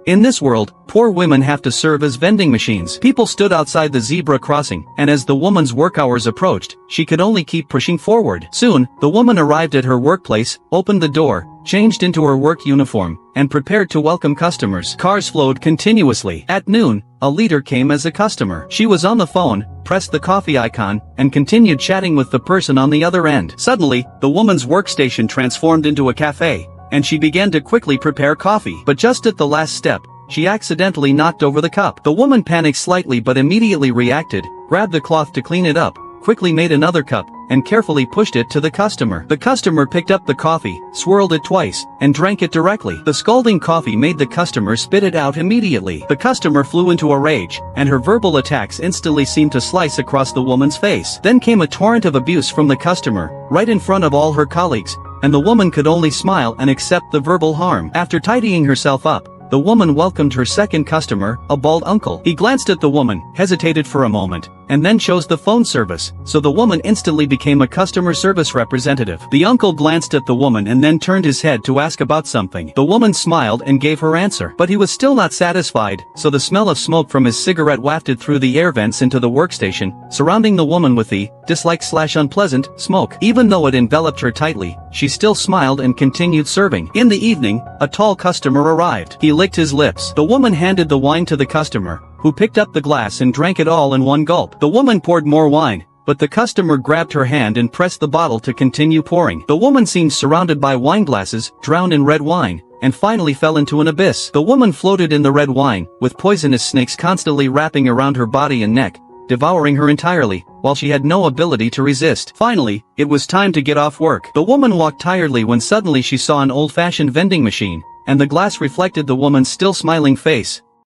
In this world, poor women have to serve as vending machines. People stood outside the zebra crossing, and as the woman's work hours approached, she could only keep pushing forward. Soon, the woman arrived at her workplace, opened the door, changed into her work uniform, and prepared to welcome customers. Cars flowed continuously. At noon, a leader came as a customer. She was on the phone, pressed the coffee icon, and continued chatting with the person on the other end. Suddenly, the woman's workstation transformed into a cafe, and she began to quickly prepare coffee. But just at the last step, she accidentally knocked over the cup. The woman panicked slightly but immediately reacted, grabbed the cloth to clean it up, quickly made another cup, and carefully pushed it to the customer. The customer picked up the coffee, swirled it twice, and drank it directly. The scalding coffee made the customer spit it out immediately. The customer flew into a rage, and her verbal attacks instantly seemed to slice across the woman's face. Then came a torrent of abuse from the customer, right in front of all her colleagues, and the woman could only smile and accept the verbal harm. After tidying herself up, the woman welcomed her second customer, a bald uncle. He glanced at the woman, hesitated for a moment, and then chose the phone service, so the woman instantly became a customer service representative. The uncle glanced at the woman and then turned his head to ask about something. The woman smiled and gave her answer, but he was still not satisfied, so the smell of smoke from his cigarette wafted through the air vents into the workstation, surrounding the woman with the dislike/unpleasant smoke. Even though it enveloped her tightly, she still smiled and continued serving. In the evening, a tall customer arrived. He licked his lips. The woman handed the wine to the customer, who picked up the glass and drank it all in one gulp. The woman poured more wine, but the customer grabbed her hand and pressed the bottle to continue pouring. The woman seemed surrounded by wine glasses, drowned in red wine, and finally fell into an abyss. The woman floated in the red wine, with poisonous snakes constantly wrapping around her body and neck, devouring her entirely, while she had no ability to resist. Finally, it was time to get off work. The woman walked tiredly when suddenly she saw an old-fashioned vending machine, and the glass reflected the woman's still smiling face,